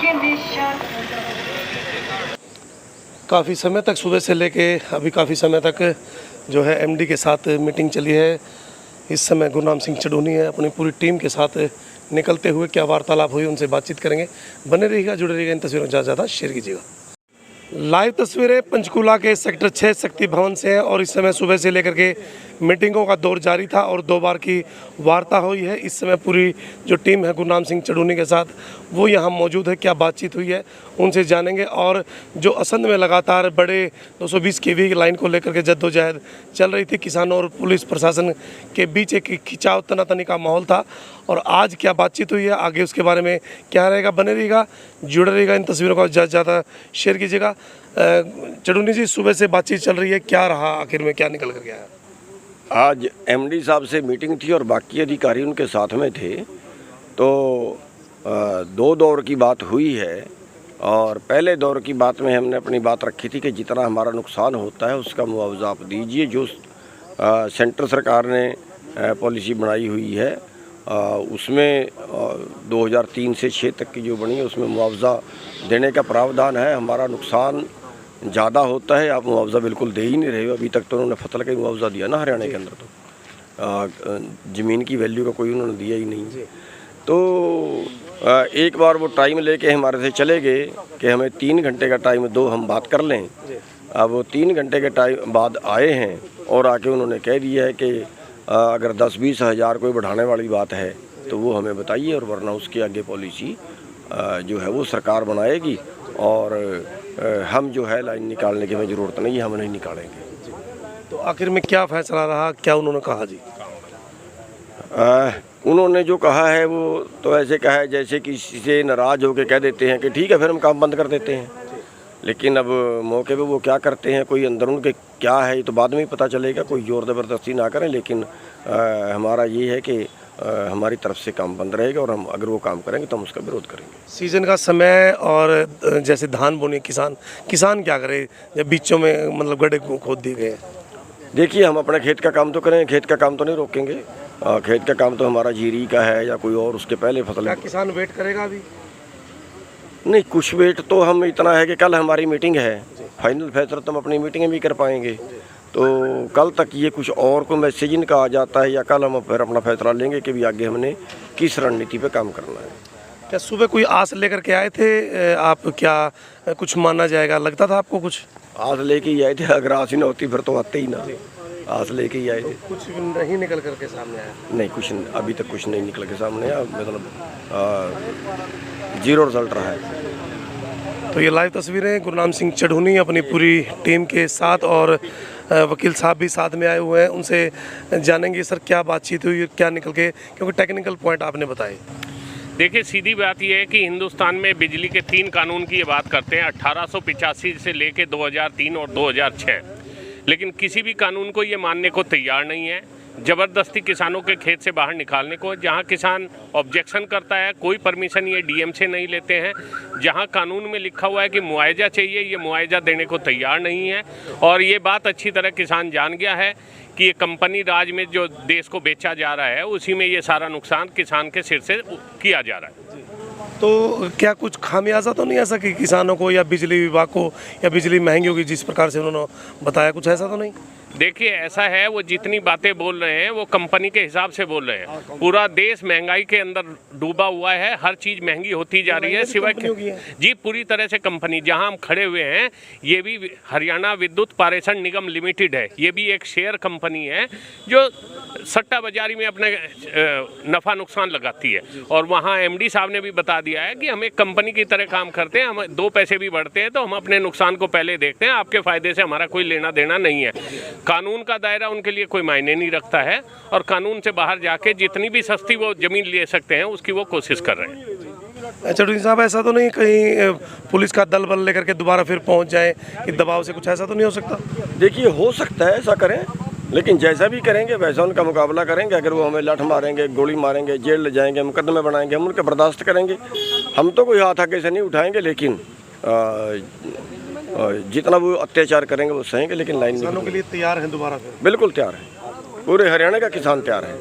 के निशान। काफ़ी समय तक सुबह से लेके अभी काफ़ी समय तक जो है एमडी के साथ मीटिंग चली है। इस समय गुरनाम सिंह चढ़ूनी है अपनी पूरी टीम के साथ निकलते हुए क्या वार्तालाप हुई उनसे बातचीत करेंगे। बने रहिएगा, जुड़े रहिएगा, इन तस्वीरों को ज़्यादा शेयर कीजिएगा। लाइव तस्वीरें पंचकूला के सेक्टर 6 शक्ति भवन से हैं और इस समय सुबह से लेकर के मीटिंगों का दौर जारी था और 2 बार की वार्ता हुई है। इस समय पूरी जो टीम है गुरनाम सिंह चढ़ूनी के साथ वो यहाँ मौजूद है। क्या बातचीत हुई है उनसे जानेंगे। और जो असंध में लगातार बड़े 220 केवी की लाइन को लेकर के जद्दोजहद चल रही थी, किसानों और पुलिस प्रशासन के बीच एक खिंचाव तनातनी का माहौल था और आज क्या बातचीत हुई है, आगे उसके बारे में क्या रहेगा। बने रहिएगा, जुड़े रहिएगा, इन तस्वीरों को ज़्यादा शेयर कीजिएगा। चढ़ूनी जी, सुबह से बातचीत चल रही है, क्या रहा आखिर में, क्या निकल कर गया है? आज एमडी साहब से मीटिंग थी और बाकी अधिकारी उनके साथ में थे, तो 2 दौर की बात हुई है। और पहले दौर की बात में हमने अपनी बात रखी थी कि जितना हमारा नुकसान होता है उसका मुआवजा आप दीजिए। जो सेंटर सरकार ने पॉलिसी बनाई हुई है उसमें 2003 से 6 तक की जो बनी है उसमें मुआवजा देने का प्रावधान है। हमारा नुकसान ज़्यादा होता है, आप मुआवजा बिल्कुल दे ही नहीं रहे हो। अभी तक तो उन्होंने फसल का ही मुआवजा दिया ना हरियाणा के अंदर, तो ज़मीन की वैल्यू का कोई उन्होंने दिया ही नहीं। तो एक बार वो टाइम लेके हमारे से चले गए कि हमें 3 घंटे का टाइम दो, हम बात कर लें। अब वो 3 घंटे के टाइम बाद आए हैं और आके उन्होंने कह दिया है कि अगर 10-20 हज़ार कोई बढ़ाने वाली बात है तो वो हमें बताइए, और वरना उसके आगे पॉलिसी जो है वो सरकार बनाएगी और हम जो है लाइन निकालने की हमें ज़रूरत नहीं है, हम नहीं निकालेंगे। तो आखिर में क्या फैसला रहा, क्या उन्होंने कहा जी? उन्होंने जो कहा है वो तो ऐसे कहा है जैसे किसी से नाराज़ होकर कह देते हैं कि ठीक है फिर हम काम बंद कर देते हैं। लेकिन अब मौके पे वो क्या करते हैं, कोई अंदर उनके क्या है ये तो बाद में ही पता चलेगा। कोई ज़ोर ज़बरदस्ती ना करें, लेकिन हमारा ये है कि हमारी तरफ से काम बंद रहेगा और हम अगर वो काम करेंगे तो हम उसका विरोध करेंगे। सीजन का समय और जैसे धान बोने किसान क्या करे जब बीचों में मतलब गड्ढे खोद दिए गए? देखिए, हम अपने खेत का काम तो करें, खेत का काम तो नहीं रोकेंगे। खेत का काम तो हमारा जीरी का है या कोई और उसके पहले फसल। क्या किसान वेट करेगा अभी? नहीं, कुछ वेट तो हम इतना है कि कल हमारी मीटिंग है, फाइनल फैसला तो हम अपनी मीटिंग भी कर पाएंगे। तो कल तक ये कुछ और को मैसेज इनका आ जाता है या कल हम फिर अपना फैसला लेंगे कि भी आगे हमने किस रणनीति पे काम करना है। क्या सुबह कोई आस लेकर के आए थे आप, क्या कुछ माना जाएगा लगता था आपको? कुछ आस लेके ही आए थे, अगर आस ही ना होती फिर तो आते ही ना। आस लेके ही आए थे। कुछ नहीं निकल करके सामने आया? नहीं, कुछ अभी तक कुछ नहीं निकल के सामने आया, मतलब 0 रिजल्ट रहा है। तो ये लाइव तस्वीरें गुरनाम सिंह चढ़ूनी अपनी पूरी टीम के साथ और वकील साहब भी साथ में आए हुए हैं। उनसे जानेंगे सर क्या बातचीत हुई, क्या निकल के, क्योंकि टेक्निकल पॉइंट आपने बताए। देखिए, सीधी बात यह है कि हिंदुस्तान में बिजली के 3 कानून की ये बात करते हैं, 1885 से लेके 2003 और 2006, लेकिन किसी भी कानून को ये मानने को तैयार नहीं है। ज़बरदस्ती किसानों के खेत से बाहर निकालने को, जहां किसान ऑब्जेक्शन करता है कोई परमिशन ये डीएम से नहीं लेते हैं। जहां कानून में लिखा हुआ है कि मुआवजा चाहिए, ये मुआवजा देने को तैयार नहीं है। और ये बात अच्छी तरह किसान जान गया है कि ये कंपनी राज में जो देश को बेचा जा रहा है उसी में ये सारा नुकसान किसान के सिर से किया जा रहा है। तो क्या कुछ खामियाजा तो नहीं ऐसा कि किसानों को या बिजली विभाग को, या बिजली महंगी होगी जिस प्रकार से उन्होंने बताया, कुछ ऐसा तो नहीं? देखिए, ऐसा है, वो जितनी बातें बोल रहे हैं वो कंपनी के हिसाब से बोल रहे हैं। पूरा देश महंगाई के अंदर डूबा हुआ है, हर चीज़ महंगी होती जा रही है सिवाय जी पूरी तरह से कंपनी। जहां हम खड़े हुए हैं ये भी हरियाणा विद्युत पारेषण निगम लिमिटेड है। ये भी एक शेयर कंपनी है जो सट्टा बाजारी में अपने नफ़ा नुकसान लगाती है। और वहाँ एमडी साहब ने भी बता दिया है कि हम एक कंपनी की तरह काम करते हैं, हम 2 पैसे भी बढ़ते हैं तो हम अपने नुकसान को पहले देखते हैं, आपके फ़ायदे से हमारा कोई लेना देना नहीं है। कानून का दायरा उनके लिए कोई मायने नहीं रखता है और कानून से बाहर जाके जितनी भी सस्ती वो ज़मीन ले सकते हैं उसकी वो कोशिश कर रहे हैं। चढ़ूनी साहब, ऐसा तो नहीं कहीं पुलिस का दल बल लेकर के दोबारा फिर पहुंच जाए कि दबाव से, कुछ ऐसा तो नहीं हो सकता? देखिए, हो सकता है ऐसा करें, लेकिन जैसा भी करेंगे वैसा उनका मुकाबला करेंगे। अगर वो हमें लाठ मारेंगे, गोली मारेंगे, जेल ले जाएंगे, मुकदमे बनाएंगे, हम उनके बर्दाश्त करेंगे। हम तो कोई हाथ आगे से नहीं उठाएंगे, लेकिन जितना वो अत्याचार करेंगे वो सहेंगे, लेकिन लाइन किसानों के लिए तैयार हैं दोबारा फिर? बिल्कुल तैयार है, पूरे हरियाणा का किसान तैयार है।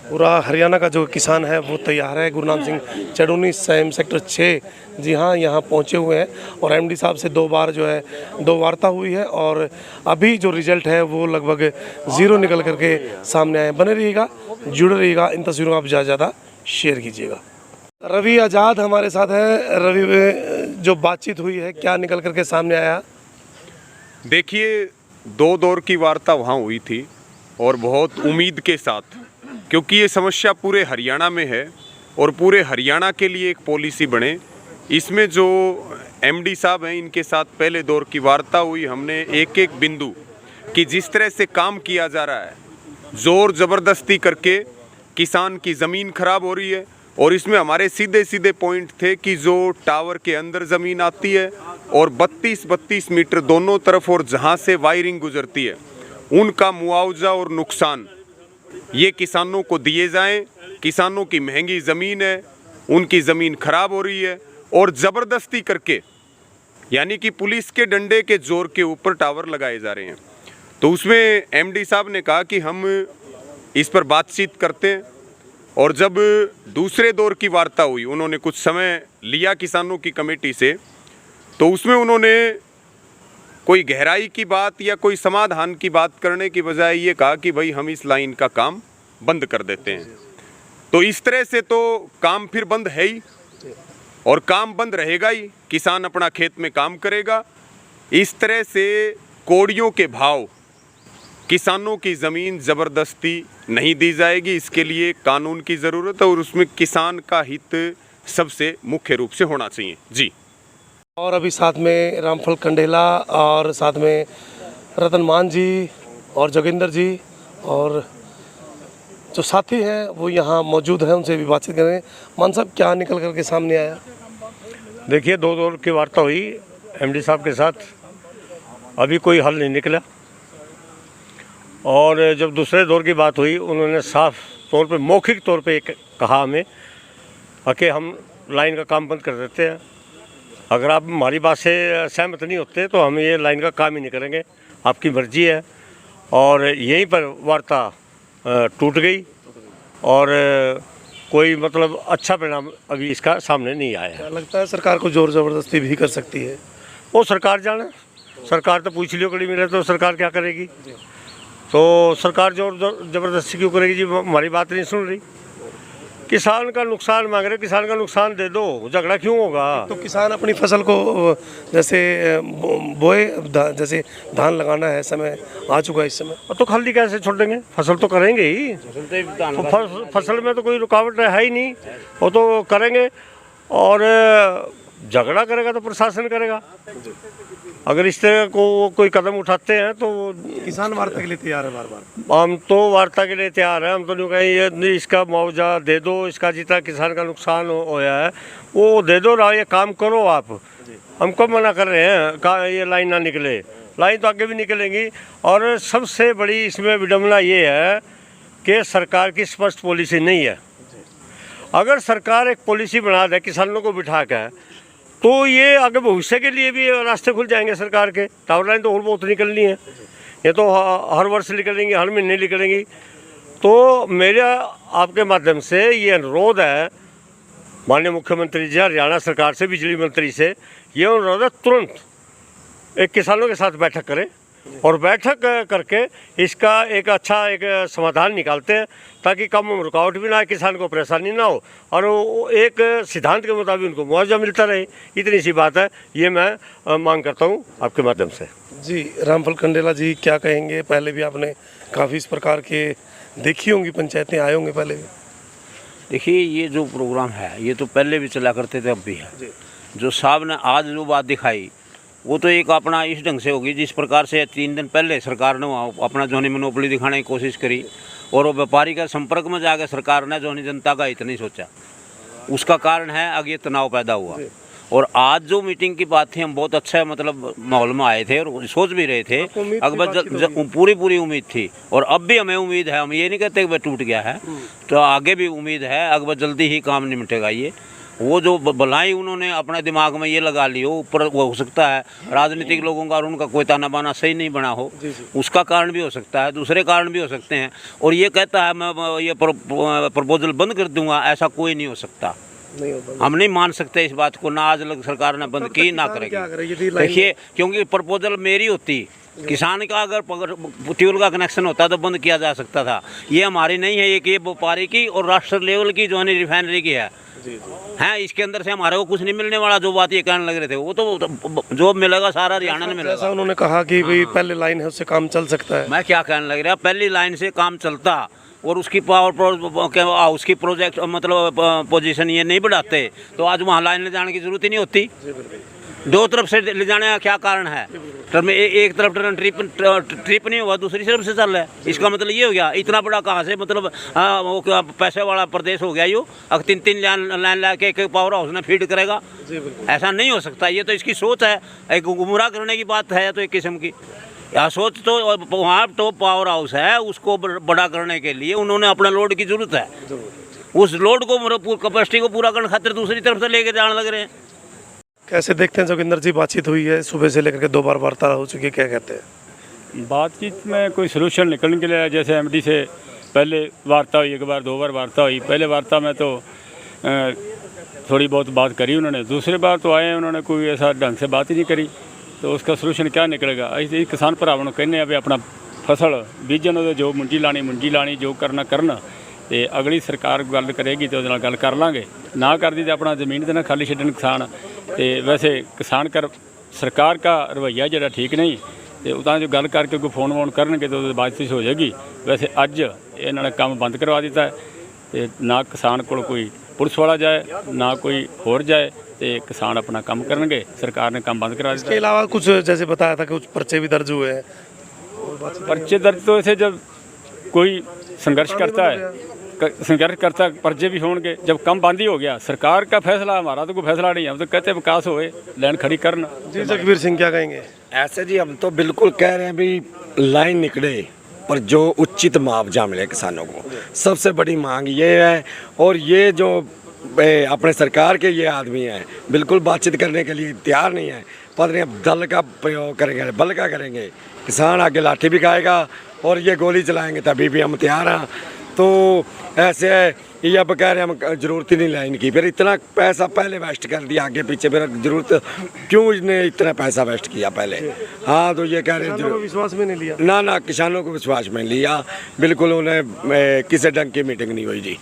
पूरा हरियाणा का जो किसान है वो तैयार है। गुरनाम सिंह चढ़ूनी सैम सेक्टर 6 जी हाँ यहाँ पहुँचे हुए हैं और एमडी साहब से 2 बार जो है 2 वार्ता हुई है और अभी जो रिजल्ट है वो लगभग 0 निकल करके सामने आए। बने रहिएगा, जुड़े रहिएगा, इन तस्वीरों को आप ज़्यादा शेयर कीजिएगा। रवि आज़ाद हमारे साथ है। रवि में जो बातचीत हुई है क्या निकल करके सामने आया? देखिए, 2 दौर की वार्ता वहाँ हुई थी और बहुत उम्मीद के साथ, क्योंकि ये समस्या पूरे हरियाणा में है और पूरे हरियाणा के लिए एक पॉलिसी बने। इसमें जो एमडी साहब हैं इनके साथ पहले दौर की वार्ता हुई। हमने एक एक बिंदु कि जिस तरह से काम किया जा रहा है, ज़ोर ज़बरदस्ती करके किसान की ज़मीन खराब हो रही है और इसमें हमारे सीधे सीधे पॉइंट थे कि जो टावर के अंदर ज़मीन आती है और 32-32 मीटर दोनों तरफ और जहाँ से वायरिंग गुजरती है उनका मुआवजा और नुकसान ये किसानों को दिए जाएं। किसानों की महंगी ज़मीन है, उनकी ज़मीन खराब हो रही है और ज़बरदस्ती करके यानी कि पुलिस के डंडे के जोर के ऊपर टावर लगाए जा रहे हैं। तो उसमें एमडी साहब ने कहा कि हम इस पर बातचीत करते हैं और जब दूसरे दौर की वार्ता हुई, उन्होंने कुछ समय लिया किसानों की कमेटी से, तो उसमें उन्होंने कोई गहराई की बात या कोई समाधान की बात करने की बजाय ये कहा कि भाई हम इस लाइन का काम बंद कर देते हैं। तो इस तरह से तो काम फिर बंद है ही और काम बंद रहेगा ही, किसान अपना खेत में काम करेगा। इस तरह से कोड़ियों के भाव किसानों की ज़मीन ज़बरदस्ती नहीं दी जाएगी। इसके लिए कानून की ज़रूरत है और उसमें किसान का हित सबसे मुख्य रूप से होना चाहिए। जी। और अभी साथ में रामफल कंडेला और साथ में रतन मान जी और जोगिंदर जी और जो साथी हैं वो यहाँ मौजूद हैं, उनसे भी बातचीत करें। मान साहब, क्या निकल करके सामने आया? देखिए, 2 दौर की वार्ता हुई एमडी साहब के साथ, अभी कोई हल नहीं निकला। और जब दूसरे दौर की बात हुई, उन्होंने साफ तौर पे मौखिक तौर पे कहा हमें कि हम लाइन का काम बंद कर देते हैं, अगर आप हमारी बात से सहमत नहीं होते तो हम ये लाइन का काम ही नहीं करेंगे, आपकी मर्जी है। और यहीं पर वार्ता टूट गई और कोई मतलब अच्छा परिणाम अभी इसका सामने नहीं आया है। क्या लगता है सरकार को जोर ज़बरदस्ती भी कर सकती है? वो सरकार जाने, सरकार तो पूछ लियो कड़ी मिले तो सरकार क्या करेगी। तो सरकार जोर ज़बरदस्ती क्यों करेगी जी? हमारी बात नहीं सुन रही। किसान का नुकसान मांग रहे, किसान का नुकसान दे दो, झगड़ा क्यों होगा? तो किसान अपनी फसल को जैसे बोए, जैसे धान लगाना है, समय आ चुका है इस समय, तो खाली कैसे छोड़ देंगे? फसल तो करेंगे ही, तो फसल में तो कोई रुकावट है ही नहीं, वो तो करेंगे। और झगड़ा करेगा तो प्रशासन करेगा। अगर इस तरह को कोई कदम उठाते हैं तो किसान वार्ता के लिए तैयार है बार बार। हम तो वार्ता के लिए तैयार हैं। हम तो नहीं कहें ये इसका मुआवजा दे दो, इसका जितना किसान का नुकसान होया है वो दे दो, ना ये काम करो आप। हम कब मना कर रहे हैं ये लाइन ना निकले? लाइन तो आगे भी निकलेंगी। और सबसे बड़ी इसमें विडम्बना ये है कि सरकार की स्पष्ट पॉलिसी नहीं है। अगर सरकार एक पॉलिसी बना दे किसानों को बिठा कर, तो ये आगे भविष्य के लिए भी रास्ते खुल जाएंगे सरकार के। टावर लाइन तो और बहुत निकलनी है, ये तो हर वर्ष निकलेंगी, हर महीने निकलेंगी। तो मेरा आपके माध्यम से ये अनुरोध है माननीय मुख्यमंत्री जी, हरियाणा सरकार से, बिजली मंत्री से, ये अनुरोध है तुरंत एक किसानों के साथ बैठक करें और बैठक करके इसका एक अच्छा एक समाधान निकालते हैं, ताकि कम रुकावट भी ना आए, किसान को परेशानी ना हो और वो एक सिद्धांत के मुताबिक उनको मुआवजा मिलता रहे। इतनी सी बात है, ये मैं मांग करता हूँ आपके माध्यम से। जी, रामफल कंडेला जी क्या कहेंगे? पहले भी आपने काफ़ी इस प्रकार के देखी होंगी पंचायतें, आए होंगे पहले भी। देखिए, ये जो प्रोग्राम है ये तो पहले भी चला करते थे, अब भी है। जो साहब ने आज जो बात दिखाई वो तो एक अपना इस ढंग से होगी जिस प्रकार से 3 दिन पहले सरकार ने वहाँ अपना जोनी मोनोपोली दिखाने की कोशिश करी और वो व्यापारी का संपर्क में जाकर सरकार ने जोनी जनता का इतना ही सोचा। उसका कारण है आगे ये तनाव पैदा हुआ। और आज जो मीटिंग की बात थी, हम बहुत अच्छा मतलब माहौल में आए थे और सोच भी रहे थे, अकबर पूरी उम्मीद थी और अब भी हमें उम्मीद है। हम ये नहीं कहते कि वह टूट गया है, तो आगे भी उम्मीद है, अकबर जल्दी ही काम निपटेगा ये। वो जो भलाई उन्होंने अपने दिमाग में ये लगा ली हो, ऊपर वो हो सकता है राजनीतिक लोगों का और उनका कोई ताना बाना सही नहीं बना हो, उसका कारण भी हो सकता है, दूसरे कारण भी हो सकते हैं। और ये कहता है मैं ये प्रपोजल बंद कर दूंगा, ऐसा कोई नहीं हो सकता। नहीं होता। हम नहीं मान सकते इस बात को, ना आज लग सरकार ने बंद की ना करेगी। देखिए, क्योंकि प्रपोजल मेरी होती, किसान का अगर ट्यूबवेल का कनेक्शन होता तो बंद किया जा सकता था। ये हमारी नहीं है, ये व्यापारी की और राष्ट्र लेवल की जो है रिफाइनरी की है। हैं, इसके अंदर से हमारे को कुछ नहीं मिलने वाला। जो बात ये कहने लग रहे थे, वो तो जो मिलेगा सारा हरियाणा में मिलेगा। जैसा उन्होंने कहा कि भाई पहली लाइन है उससे काम चल सकता है। मैं क्या कहने लग रहा, पहली लाइन से काम चलता और उसकी पावर उसकी प्रोजेक्ट मतलब पोजीशन ये नहीं बढ़ाते तो आज वहाँ लाइन ले जाने की जरूरत ही नहीं होती। दो तरफ से ले जाने का क्या कारण है? टर्म एक तरफ टर्न ट्रिप नहीं हुआ, दूसरी तरफ से चल रहा है। इसका मतलब ये हो गया इतना बड़ा कहाँ से मतलब वो पैसे वाला प्रदेश हो गया यो। अब 3-3 लाइन ला के एक पावर हाउस ने फीड करेगा, ऐसा नहीं हो सकता। ये तो इसकी सोच है, एक गुमराह करने की बात है तो एक किस्म की। या सोच तो वहाँ तो पावर हाउस है, उसको बड़ा करने के लिए उन्होंने अपना लोड की जरूरत है। उस लोड को कैपेसिटी को पूरा करने खातिर दूसरी तरफ से लेके जाने लग रहे हैं। कैसे देखते हैं जोगिंदर जी, बातचीत हुई है सुबह से लेकर के 2 बार वार्ता हो चुकी है, क्या कहते हैं? बातचीत में कोई सलूशन निकलने के लिए, जैसे एमडी से पहले वार्ता हुई, 1 बार 2 बार वार्ता हुई। पहले वार्ता में तो थोड़ी बहुत बात करी उन्होंने, दूसरी बार तो आए उन्होंने कोई ऐसा ढंग से बात ही नहीं करी। तो उसका सलूशन क्या निकलेगा? ऐसे किसान भरावां कहने अभी अपना फसल बीजन जो मुंजी लानी जो करना ते अगली सरकार गल करेगी तो गल कर लांगे, ना कर दी तो अपना जमीन देना खाली छड्डन किसान। तो वैसे किसान कर सरकार का रवैया जो ठीक नहीं, तो उतना जो गल करके कोई फोन वोन करनगे तो बातचीत हो जाएगी। वैसे अज इन्होंने काम बंद करवा दिता है, तो ना किसान को कोई पुलिस वाला जाए ना कोई होर जाए, तो किसान अपना काम करनगे। सरकार ने काम बंद करा दिया। इसके अलावा कुछ जैसे बताया था कि कुछ पर्चे भी दर्ज हुए हैं। पर्चे दर्ज तो ऐसे जब कोई संघर्ष करता पर्चे भी होंगे। जब कम बंद ही हो गया, सरकार का फैसला, हमारा तो कोई फैसला नहीं है। हम तो कहते हैं विकास होए, लाइन खड़ी करना। जी जगबीर सिंह क्या कहेंगे? ऐसे जी हम तो बिल्कुल कह रहे हैं भी लाइन निकले पर जो उचित मुआवजा मिले किसानों को, सबसे बड़ी मांग ये है। और ये जो अपने सरकार के ये आदमी हैं बिल्कुल बातचीत करने के लिए तैयार नहीं है। पता नहीं अब दल का प्रयोग करेंगे, बल का करेंगे। किसान आगे लाठी भी खाएगा और ये गोली चलाएंगे तभी भी हम तैयार हैं। तो ऐसे है ये अब कह रहे हैं हम ज़रूरत ही नहीं लाइन की, फिर इतना पैसा पहले वेस्ट कर दिया आगे पीछे, फिर ज़रूरत क्यों इसने इतना पैसा वेस्ट किया पहले? हाँ, तो ये कह रहे हैं विश्वास में नहीं लिया। ना किसानों को विश्वास में लिया, बिल्कुल उन्हें किसी ढंग की मीटिंग नहीं हुई जी।